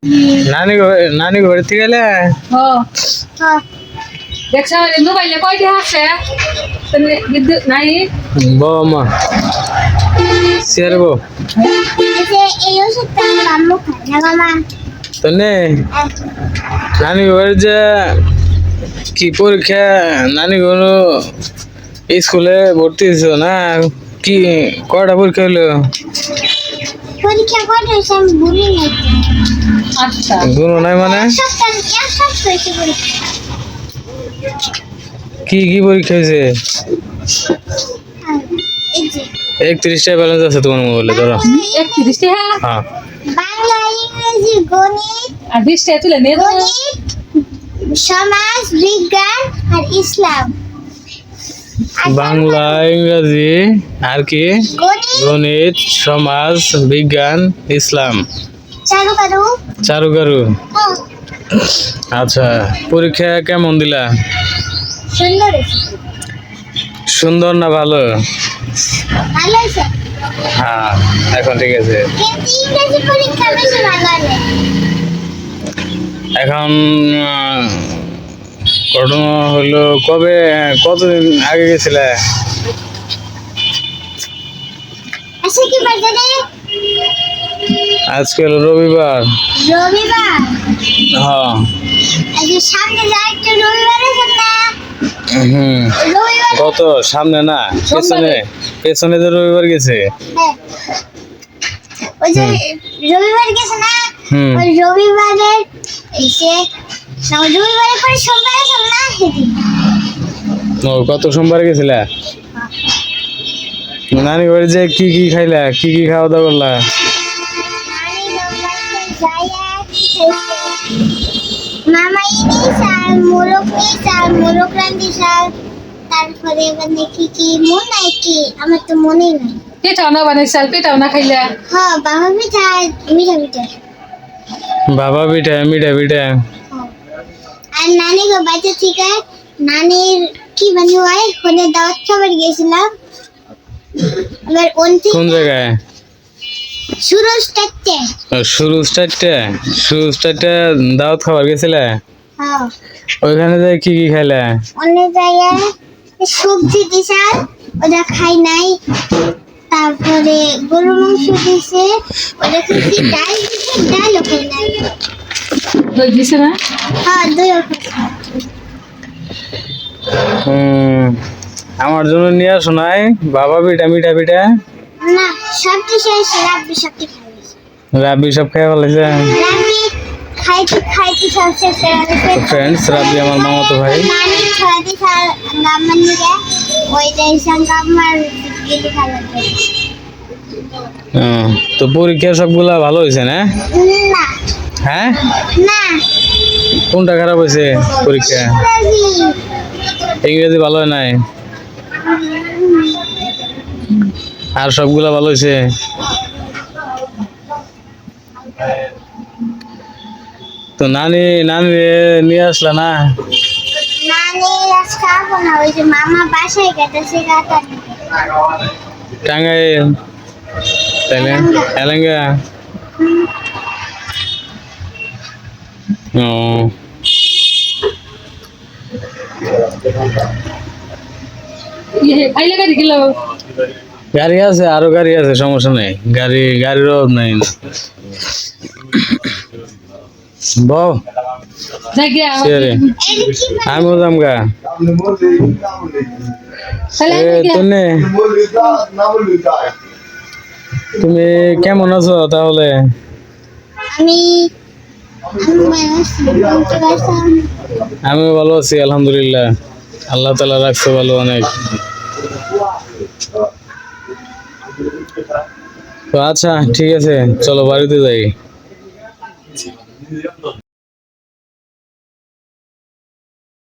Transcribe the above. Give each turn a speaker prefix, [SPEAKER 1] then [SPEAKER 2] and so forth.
[SPEAKER 1] नानी नानी घर থেকে গেলে
[SPEAKER 2] দেখছ মোবাইলে কয়টা আছে বিদ্যুৎ নাই
[SPEAKER 1] বাবা শেয়ার গো
[SPEAKER 3] এই ওষুধটা আম্মু খায় না মামা
[SPEAKER 1] তনে নানি ঘর যে কি পরীক্ষা নানি ঘর স্কুলে ভর্তি হয়েছো না কি কয়টা পরীক্ষা হলো
[SPEAKER 3] পরীক্ষা কয়টা হয়েছে আমি ভুলি নাই
[SPEAKER 2] আচ্ছা
[SPEAKER 1] গুনো নাই মানে
[SPEAKER 3] এক সপ্তাহ হয়েছে পরীক্ষা
[SPEAKER 1] কি কি পরীক্ষা হয়েছে
[SPEAKER 3] এই যে
[SPEAKER 1] 31টা ব্যালেন্স আছে তোমার মোবাইলে ধরো
[SPEAKER 2] 31 টাকা
[SPEAKER 1] হ্যাঁ
[SPEAKER 3] বাংলা ইংরেজি গণিত
[SPEAKER 2] আর 20 টাকা তুলে নিয়ে
[SPEAKER 3] গণিত সমাজ বিজ্ঞান আর ইসলাম
[SPEAKER 1] বাংলা ইংরেজি আর কি
[SPEAKER 3] গণিত
[SPEAKER 1] গণিত সমাজ বিজ্ঞান ইসলাম
[SPEAKER 3] চারুকারু
[SPEAKER 1] চারুকারু আচ্ছা পরীক্ষা কেমন দিলা
[SPEAKER 3] সুন্দর হয়েছে।
[SPEAKER 1] সুন্দর না ভালো
[SPEAKER 3] ভালো হয়েছে
[SPEAKER 1] হ্যাঁ এখন ঠিক আছে
[SPEAKER 3] কিন্তু ইংরেজি পরীক্ষা বেশি ভালো হলে
[SPEAKER 1] এখন ঘটনা হলো কবে কতদিন আগে গেছিলে
[SPEAKER 3] আচ্ছা কি বাজারে
[SPEAKER 1] আজকে হলো রবিবার
[SPEAKER 3] রবিবার
[SPEAKER 1] হ্যাঁ
[SPEAKER 3] আজ সামনে যাই তো রবিবার আছে না
[SPEAKER 1] হুম
[SPEAKER 3] রবিবার
[SPEAKER 1] কত সামনে না পেছনে পেছনে তো রবিবার গেছে
[SPEAKER 3] হ্যাঁ। ওই যে রবিবার গেছে না
[SPEAKER 1] হুম
[SPEAKER 3] ওই রবিবারের এসে রবিবারের পরে সোমবার আছে না সেদিন
[SPEAKER 1] ও কত সোমবার গেছিলা নানি ঘরে যে কি কি খাইলা কি কি খাওয়া দাওয়া করলা
[SPEAKER 3] মামা ইলিশ আর মোরগ রান্দি শাক তারপরে মানে কি মন নাই কি আমার তো মনেই নাই
[SPEAKER 2] পেটাও না বানাইছাল পেটাও না খাইলা
[SPEAKER 3] হ্যাঁ বাবা পিঠা মিঠা মিঠা
[SPEAKER 1] বাবা পিঠা মিঠা পিঠা
[SPEAKER 3] আর নানি গো বাচ্চা থেকে নানির কি মানে হয় ওখানে দাওয়াত খাবার গেছিলাম এবার
[SPEAKER 1] কোন জায়গায়
[SPEAKER 3] সুরজটাতে
[SPEAKER 1] সুরুজটাতে দাওয়াত খাবার গেছিলে
[SPEAKER 3] হ্যাঁ
[SPEAKER 1] ওইখানে যাই কি কি খাইলা
[SPEAKER 3] অনেক জায়গায় সবজি দিছে ওটা খাই নাই তারপরে গরু মাংস দিছে ওটা খেয়েছি ডালও খাই নাই
[SPEAKER 2] দই দিছে না
[SPEAKER 3] হ্যাঁ দইও
[SPEAKER 1] আমার জন্য নিয়ে আসো নাই বাবা পিঠা মিঠা পিঠা
[SPEAKER 3] না সবজি শেষ রাব্বি সবজি খাইছে
[SPEAKER 1] রাব্বি সব খেয়ে ফেলেছে
[SPEAKER 3] রাব্বি খাইতে সব শেষ
[SPEAKER 1] ফ্রেন্ডস রাব্বি আমার মামাতো ভাই
[SPEAKER 3] নানি ছড়াতে গাম্মার নিয়ে ওইটাই সঙ্গে আমার গেলে খাবার
[SPEAKER 1] তো পরীক্ষা সবগুলা ভালো হয়েছে না
[SPEAKER 3] না
[SPEAKER 1] হ্যাঁ
[SPEAKER 3] না
[SPEAKER 1] কোনটা খারাপ হয়েছে পরীক্ষা ইংরেজি ভালো হয় নাই আর সবগুলা ভালো হয়েছে তো নানি নানি নিয়ে আসলা না
[SPEAKER 3] নানি আজকে আসবো না ওই যে মামা বাসায় গেছে গাতা
[SPEAKER 1] টাঙ্গাই তাইলে এলাঙ্গা ও
[SPEAKER 2] খাইলে গাড়ি গেল
[SPEAKER 1] গাড়ি আছে আরো গাড়ি আছে সমস্যা নেই গাড়ির অভাব নাই বউ
[SPEAKER 2] জায়গা
[SPEAKER 1] সেরে আমি বললাম গা তুমি তুমি কেমন আছো তাহলে
[SPEAKER 3] আমি
[SPEAKER 1] আমিও ভালো আছি আলহামদুলিল্লাহ আল্লাহ তাআলা রাখছে ভালো অনেক তো আচ্ছা ঠিক আছে চলো বাড়িতে যাই